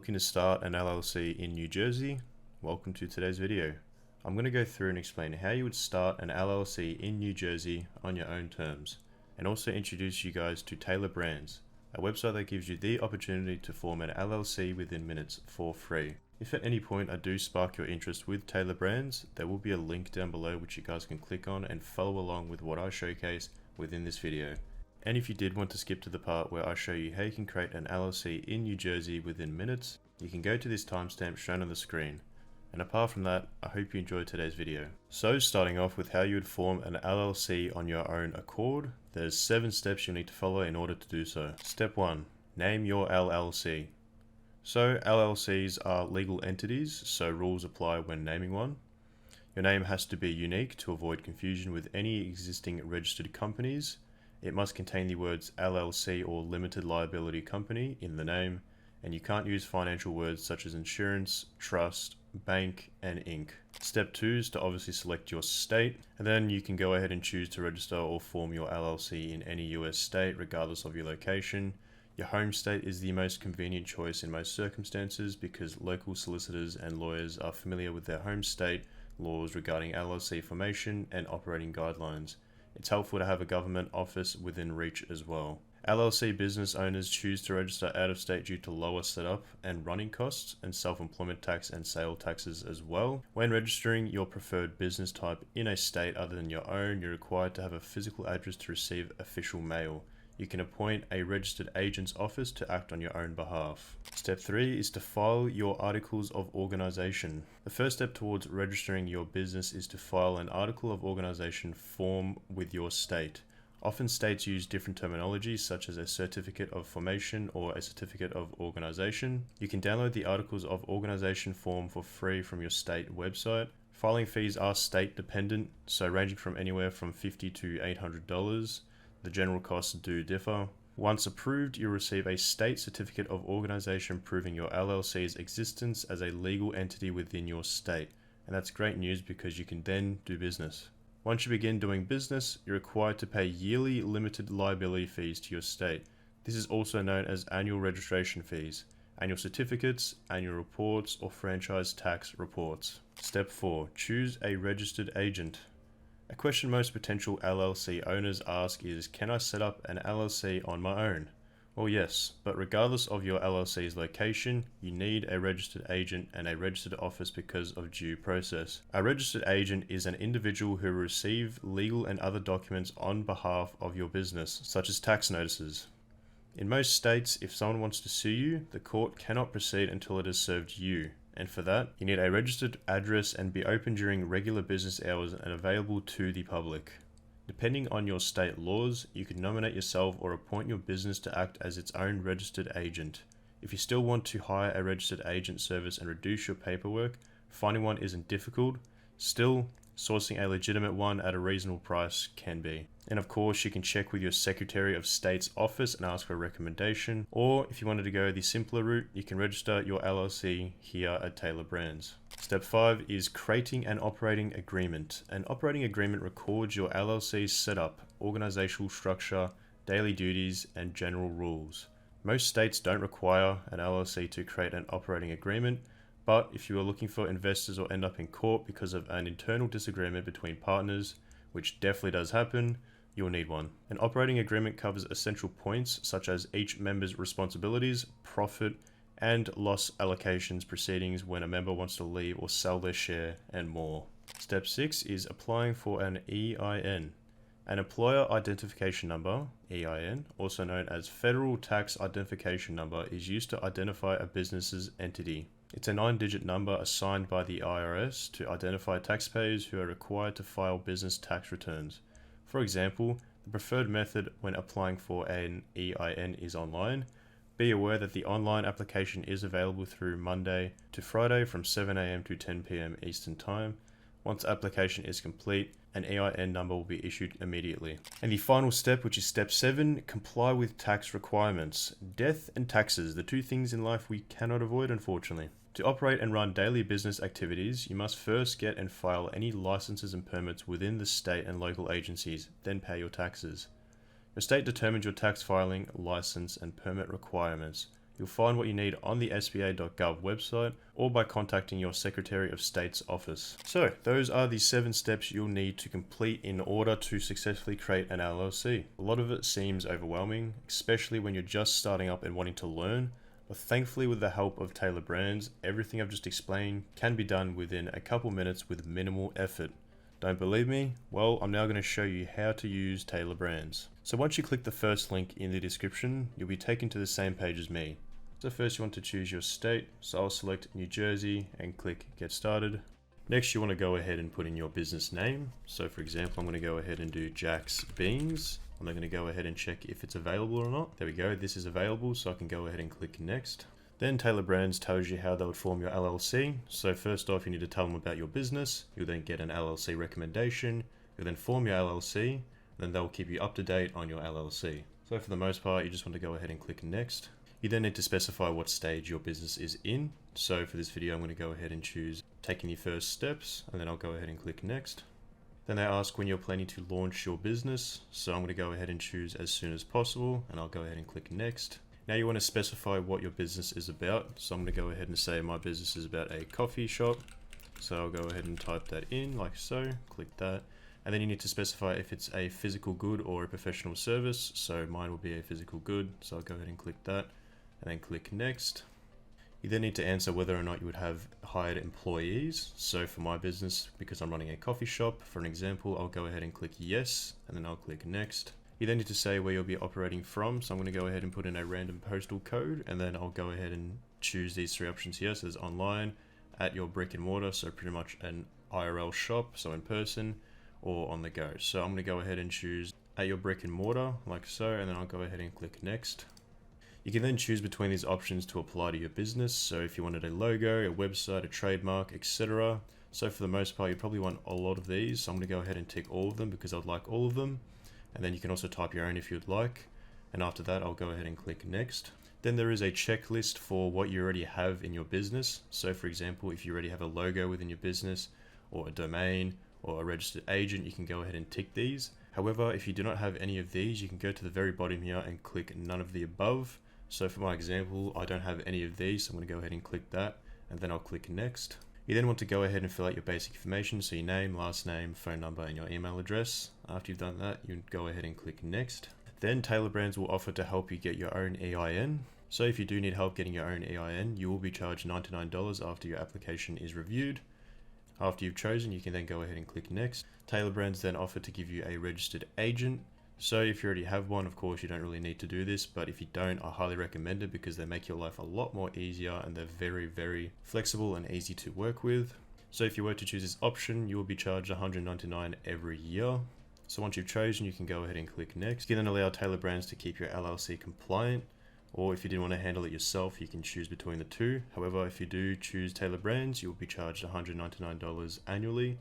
Looking to start an LLC in New Jersey? Welcome to today's video. I'm going to go through and explain how you would start an LLC in New Jersey on your own terms, and also introduce you guys to Taylor Brands, a website that gives you the opportunity to form an LLC within minutes for free. If at any point I do spark your interest with Taylor Brands, there will be a link down below which you guys can click on and follow along with what I showcase within this video. And if you did want to skip to the part where I show you how you can create an LLC in New Jersey within minutes, you can go to this timestamp shown on the screen. And apart from that, I hope you enjoyed today's video. So starting off with how you would form an LLC on your own accord, there's 7 steps you need to follow in order to do so. Step 1. Name your LLC. So LLCs are legal entities, so rules apply when naming one. Your name has to be unique to avoid confusion with any existing registered companies. It must contain the words LLC or Limited Liability Company in the name, and you can't use financial words such as insurance, trust, bank, and Inc. Step 2 is to obviously select your state, and then you can go ahead and choose to register or form your LLC in any US state regardless of your location. Your home state is the most convenient choice in most circumstances because local solicitors and lawyers are familiar with their home state laws regarding LLC formation and operating guidelines. It's helpful to have a government office within reach as well. LLC business owners choose to register out of state due to lower setup and running costs and self-employment tax and sale taxes as well. When registering your preferred business type in a state other than your own, you're required to have a physical address to receive official mail. You can appoint a registered agent's office to act on your own behalf. Step 3 is to file your articles of organization. The first step towards registering your business is to file an article of organization form with your state. Often states use different terminology such as a certificate of formation or a certificate of organization. You can download the articles of organization form for free from your state website. Filing fees are state dependent, so ranging from anywhere from $50 to $800. The general costs do differ. Once approved, you'll receive a state certificate of organization proving your LLC's existence as a legal entity within your state. And that's great news because you can then do business. Once you begin doing business, you're required to pay yearly limited liability fees to your state. This is also known as annual registration fees, annual certificates, annual reports, or franchise tax reports. Step 4. Choose a registered agent. A question most potential LLC owners ask is, can I set up an LLC on my own? Well, yes, but regardless of your LLC's location, you need a registered agent and a registered office because of due process. A registered agent is an individual who will receive legal and other documents on behalf of your business, such as tax notices. In most states, if someone wants to sue you, the court cannot proceed until it has served you. And for that, you need a registered address and be open during regular business hours and available to the public. Depending on your state laws, you can nominate yourself or appoint your business to act as its own registered agent. If you still want to hire a registered agent service and reduce your paperwork, finding one isn't difficult. Still, sourcing a legitimate one at a reasonable price can be. And of course, you can check with your Secretary of State's office and ask for a recommendation. Or if you wanted to go the simpler route, you can register your LLC here at Taylor Brands. Step 5 is creating an operating agreement. An operating agreement records your LLC's setup, organizational structure, daily duties, and general rules. Most states don't require an LLC to create an operating agreement, but if you are looking for investors or end up in court because of an internal disagreement between partners, which definitely does happen, you'll need one. An operating agreement covers essential points such as each member's responsibilities, profit and loss allocations proceedings when a member wants to leave or sell their share, and more. Step 6 is applying for an EIN. An Employer Identification Number, EIN, also known as Federal Tax Identification Number, is used to identify a business's entity. It's a 9-digit number assigned by the IRS to identify taxpayers who are required to file business tax returns. For example, the preferred method when applying for an EIN is online. Be aware that the online application is available through Monday to Friday from 7 a.m. to 10 p.m. Eastern Time. Once the application is complete, an EIN number will be issued immediately. And the final step, which is step 7, comply with tax requirements. Death and taxes, the two things in life we cannot avoid, unfortunately. To operate and run daily business activities, you must first get and file any licenses and permits within the state and local agencies, then pay your taxes. Your state determines your tax filing, license, and permit requirements. You'll find what you need on the sba.gov website or by contacting your Secretary of State's office. So those are the 7 steps you'll need to complete in order to successfully create an LLC. A lot of it seems overwhelming, especially when you're just starting up and wanting to learn, but thankfully with the help of Tailor Brands, everything I've just explained can be done within a couple minutes with minimal effort. Don't believe me? Well, I'm now going to show you how to use Tailor Brands. So once you click the first link in the description, you'll be taken to the same page as me. So first you want to choose your state, so I'll select New Jersey and click Get Started. Next you want to go ahead and put in your business name. So for example, I'm going to go ahead and do Jack's Beans. I'm then going to go ahead and check if it's available or not. There we go, this is available, so I can go ahead and click Next. Then Tailor Brands tells you how they would form your LLC. So first off, you need to tell them about your business. You'll then get an LLC recommendation. You'll then form your LLC. Then they'll keep you up to date on your LLC. So for the most part, you just want to go ahead and click Next. You then need to specify what stage your business is in. So for this video, I'm going to go ahead and choose taking the first steps, and then I'll go ahead and click Next. Then they ask when you're planning to launch your business. So I'm going to go ahead and choose as soon as possible, and I'll go ahead and click Next. Now you want to specify what your business is about. So I'm going to go ahead and say my business is about a coffee shop. So I'll go ahead and type that in like so, click that. And then you need to specify if it's a physical good or a professional service. So mine will be a physical good. So I'll go ahead and click that and then click Next. You then need to answer whether or not you would have hired employees. So for my business, because I'm running a coffee shop, for an example, I'll go ahead and click Yes, and then I'll click Next. You then need to say where you'll be operating from. So I'm going to go ahead and put in a random postal code, and then I'll go ahead and choose these 3 options here. So there's online, at your brick and mortar, so pretty much an IRL shop, so in person, or on the go. So I'm going to go ahead and choose at your brick and mortar, like so, and then I'll go ahead and click Next. You can then choose between these options to apply to your business. So if you wanted a logo, a website, a trademark, etc. So for the most part, you probably want a lot of these. So I'm going to go ahead and tick all of them because I'd like all of them. And then you can also type your own if you'd like. And after that, I'll go ahead and click Next. Then there is a checklist for what you already have in your business. So for example, if you already have a logo within your business or a domain or a registered agent, you can go ahead and tick these. However, if you do not have any of these, you can go to the very bottom here and click none of the above. So for my example, I don't have any of these, so I'm going to go ahead and click that, and then I'll click Next. You then want to go ahead and fill out your basic information, so your name, last name, phone number, and your email address. After you've done that, you go ahead and click Next. Then Tailor Brands will offer to help you get your own EIN. So if you do need help getting your own EIN, you will be charged $99 after your application is reviewed. After you've chosen, you can then go ahead and click Next. Tailor Brands then offer to give you a registered agent. So if you already have one, of course, you don't really need to do this, but if you don't, I highly recommend it because they make your life a lot more easier and they're very, very flexible and easy to work with. So if you were to choose this option, you will be charged $199 every year. So once you've chosen, you can go ahead and click Next. You can then allow Tailor Brands to keep your LLC compliant, or if you didn't want to handle it yourself, you can choose between the two. However, if you do choose Tailor Brands, you'll be charged $199 annually.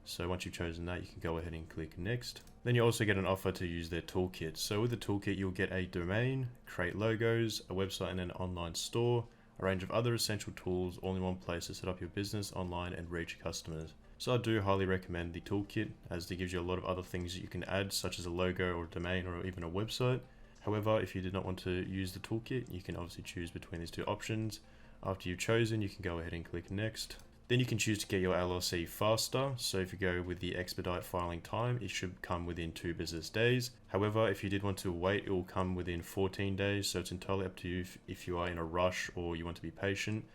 So once you've chosen that, you can go ahead and click Next. Then you also get an offer to use their toolkit. So with the toolkit, you'll get a domain, create logos, a website and an online store, a range of other essential tools all in one place to set up your business online and reach customers. So I do highly recommend the toolkit as it gives you a lot of other things that you can add, such as a logo or a domain or even a website. However, if you did not want to use the toolkit, you can obviously choose between these two options. After you've chosen, you can go ahead and click Next. Then you can choose to get your LLC faster. So if you go with the expedite filing time, it should come within 2 business days. However, if you did want to wait, it will come within 14 days. So it's entirely up to you if you are in a rush or you want to be patient.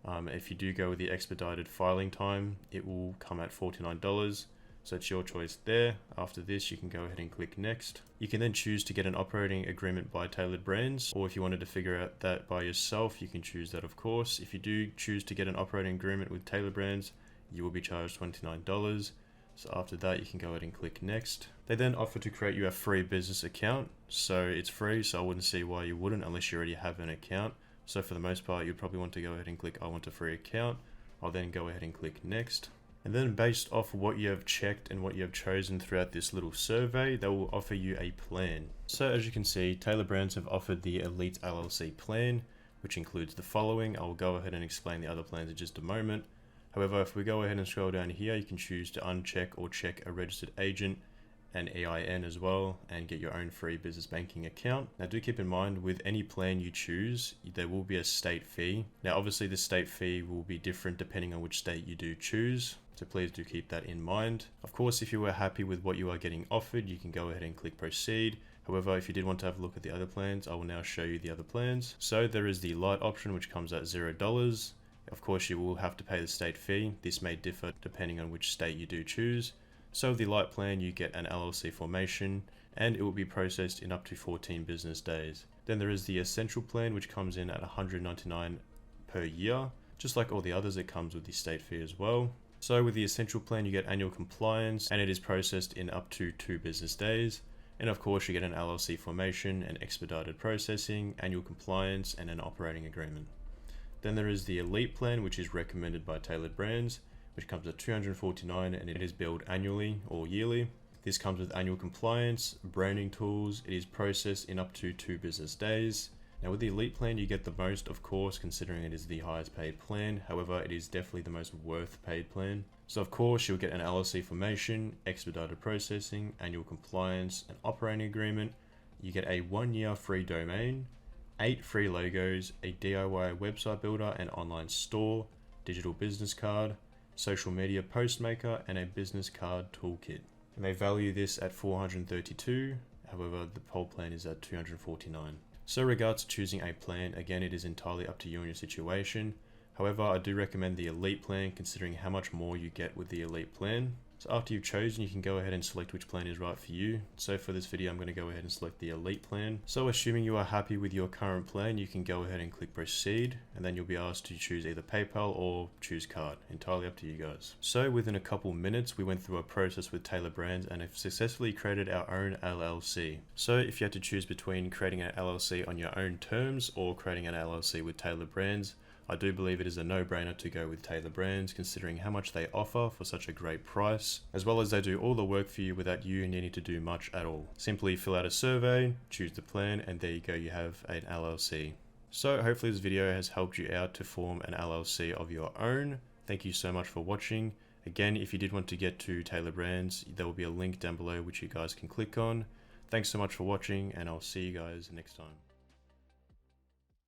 If you do go with the expedited filing time, it will come at $49. So it's your choice there. After this, you can go ahead and click Next. You can then choose to get an operating agreement by Tailored Brands, or if you wanted to figure out that by yourself, you can choose that, of course. If you do choose to get an operating agreement with Tailored Brands, you will be charged $29. So after that, you can go ahead and click Next. They then offer to create you a free business account. So it's free, so I wouldn't see why you wouldn't unless you already have an account. So for the most part, you'd probably want to go ahead and click I want a free account. I'll then go ahead and click Next. And then based off what you have checked and what you have chosen throughout this little survey, they will offer you a plan. So as you can see, Tailored Brands have offered the Elite LLC plan, which includes the following. I'll go ahead and explain the other plans in just a moment. However, if we go ahead and scroll down here, you can choose to uncheck or check a registered agent an EIN as well and get your own free business banking account. Now do keep in mind, with any plan you choose, there will be a state fee. Now obviously the state fee will be different depending on which state you do choose, so please do keep that in mind. Of course, if you were happy with what you are getting offered, you can go ahead and click proceed. However, if you did want to have a look at the other plans, I will now show you the other plans. So there is the light option, which comes at $0. Of course, you will have to pay the state fee. This may differ depending on which state you do choose. So with the light plan, you get an LLC formation and it will be processed in up to 14 business days. Then there is the essential plan, which comes in at $199 per year. Just like all the others, it comes with the state fee as well. So with the essential plan, you get annual compliance and it is processed in up to 2 business days. And of course, you get an LLC formation and expedited processing, annual compliance, and an operating agreement. Then there is the Elite plan, which is recommended by Tailored Brands, which comes at $249 and it is billed annually or yearly. This comes with annual compliance, branding tools. It is processed in up to 2 business days. Now with the Elite plan, you get the most, of course, considering it is the highest paid plan. However, it is definitely the most worth paid plan. So of course, you'll get an LLC formation, expedited processing, annual compliance, an operating agreement. You get a 1-year free domain, 8 free logos, a DIY website builder and online store, digital business card, social media post maker, and a business card toolkit. And they value this at $432. However, the whole plan is at $249. So regards to choosing a plan, again, it is entirely up to you and your situation. However, I do recommend the Elite plan considering how much more you get with the Elite plan. So after you've chosen, you can go ahead and select which plan is right for you. So for this video, I'm going to go ahead and select the Elite plan. So assuming you are happy with your current plan, you can go ahead and click proceed, and then you'll be asked to choose either PayPal or choose card. Entirely up to you guys. So within a couple minutes, we went through a process with Tailored Brands and have successfully created our own LLC. So if you had to choose between creating an LLC on your own terms or creating an LLC with Tailored Brands, I do believe it is a no-brainer to go with Tailored Brands considering how much they offer for such a great price, as well as they do all the work for you without you needing to do much at all. Simply fill out a survey, choose the plan, and there you go, you have an LLC. So hopefully this video has helped you out to form an LLC of your own. Thank you so much for watching. Again, if you did want to get to Tailored Brands, there will be a link down below which you guys can click on. Thanks so much for watching, and I'll see you guys next time.